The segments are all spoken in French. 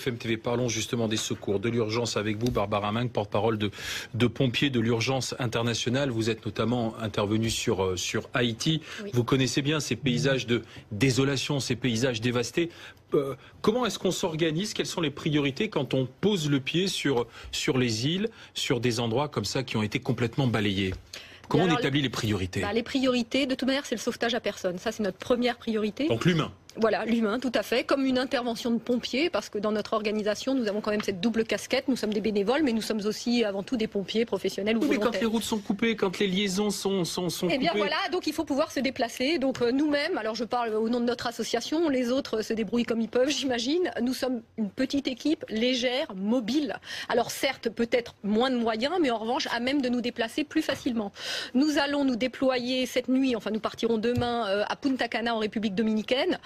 BFM TV. Parlons justement des secours, de l'urgence avec vous, Barbara Minck, porte-parole de pompiers de l'urgence internationale. Vous êtes notamment intervenue sur Haïti. Oui. Vous connaissez bien ces paysages de désolation, ces paysages dévastés. Comment est-ce qu'on s'organise? Quelles sont les priorités quand on pose le pied sur les îles, sur des endroits comme ça qui ont été complètement balayés? Comment on établit les priorités? Les priorités, de toute manière, c'est le sauvetage à personne. Ça, c'est notre première priorité. Donc l'humain. Voilà, l'humain, tout à fait, comme une intervention de pompiers, parce que dans notre organisation, nous avons quand même cette double casquette. Nous sommes des bénévoles, mais nous sommes aussi avant tout des pompiers professionnels ou volontaires. Mais quand les routes sont coupées, quand les liaisons sont coupées... Eh bien voilà, donc il faut pouvoir se déplacer. Donc nous-mêmes, alors je parle au nom de notre association, les autres se débrouillent comme ils peuvent, j'imagine. Nous sommes une petite équipe légère, mobile. Alors certes, peut-être moins de moyens, mais en revanche, à même de nous déplacer plus facilement. Nous allons nous déployer cette nuit, enfin nous partirons demain à Punta Cana en République dominicaine.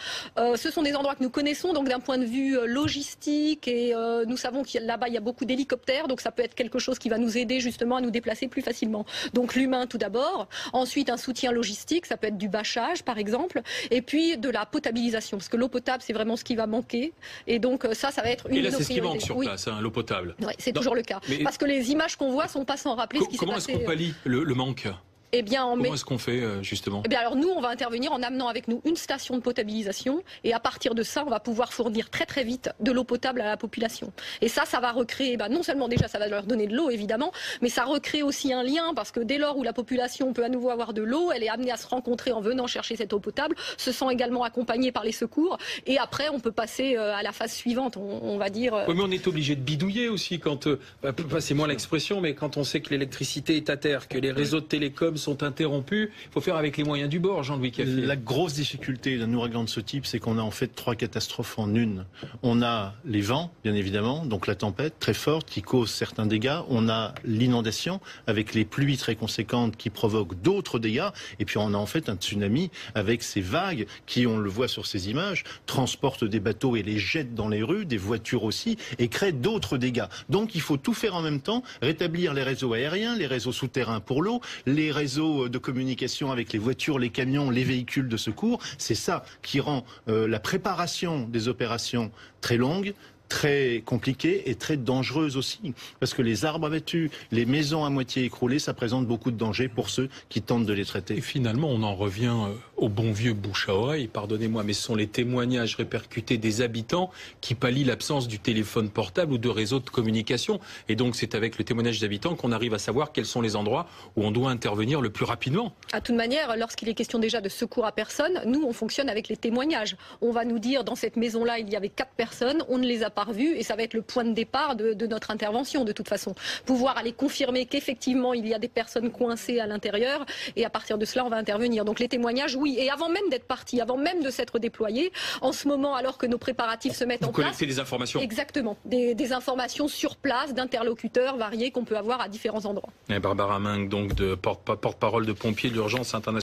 Ce sont des endroits que nous connaissons, donc d'un point de vue logistique, et nous savons que là-bas il y a beaucoup d'hélicoptères, donc ça peut être quelque chose qui va nous aider justement à nous déplacer plus facilement. Donc l'humain tout d'abord, ensuite un soutien logistique, ça peut être du bâchage par exemple, et puis de la potabilisation, parce que l'eau potable c'est vraiment ce qui va manquer, et donc ça va être une de nos priorités. Et là c'est ce qui manque sur place, hein, l'eau potable. Oui, c'est toujours le cas, parce que les images qu'on voit sont pas sans rappeler ce qui s'est passé. Comment est-ce qu'on pallie le manque? Eh bien, comment est-ce qu'on fait justement? Eh bien, alors nous, on va intervenir en amenant avec nous une station de potabilisation, et à partir de ça, on va pouvoir fournir très très vite de l'eau potable à la population. Et ça va recréer, non seulement déjà ça va leur donner de l'eau évidemment, mais ça recrée aussi un lien, parce que dès lors où la population peut à nouveau avoir de l'eau, elle est amenée à se rencontrer en venant chercher cette eau potable, se sent également accompagnée par les secours, et après on peut passer à la phase suivante, on va dire. Oui, mais on est obligé de bidouiller aussi quand, passez-moi l'expression, mais quand on sait que l'électricité est à terre, que les réseaux de télécom sont interrompus, il faut faire avec les moyens du bord, Jean-Louis Caffier. La grosse difficulté d'un ouragan de ce type, c'est qu'on a en fait 3 catastrophes en une. On a les vents, bien évidemment, donc la tempête très forte qui cause certains dégâts. On a l'inondation avec les pluies très conséquentes qui provoquent d'autres dégâts. Et puis on a en fait un tsunami avec ces vagues qui, on le voit sur ces images, transportent des bateaux et les jettent dans les rues, des voitures aussi, et créent d'autres dégâts. Donc il faut tout faire en même temps, rétablir les réseaux aériens, les réseaux souterrains pour l'eau, les réseaux de communication avec les voitures, les camions, les véhicules de secours. C'est ça qui rend la préparation des opérations très longue, très compliquée et très dangereuse aussi. Parce que les arbres abattus, les maisons à moitié écroulées, ça présente beaucoup de dangers pour ceux qui tentent de les traiter. Et finalement, on en revient au bon vieux bouche à oreille, pardonnez-moi, mais ce sont les témoignages répercutés des habitants qui pallient l'absence du téléphone portable ou de réseau de communication. Et donc c'est avec le témoignage des habitants qu'on arrive à savoir quels sont les endroits où on doit intervenir le plus rapidement. À toute manière, lorsqu'il est question déjà de secours à personne, nous on fonctionne avec les témoignages. On va nous dire dans cette maison-là il y avait 4 personnes, on ne les a pas revues, et ça va être le point de départ de notre intervention de toute façon. Pouvoir aller confirmer qu'effectivement il y a des personnes coincées à l'intérieur, et à partir de cela on va intervenir. Donc les témoignages, oui, et avant même d'être partis, avant même de s'être déployés, en ce moment alors que nos préparatifs se mettent en place. Vous collectez des informations. Exactement, des informations sur place d'interlocuteurs variés qu'on peut avoir à différents endroits. Et Barbara Minck, donc de porte-parole de pompiers d'urgence internationale.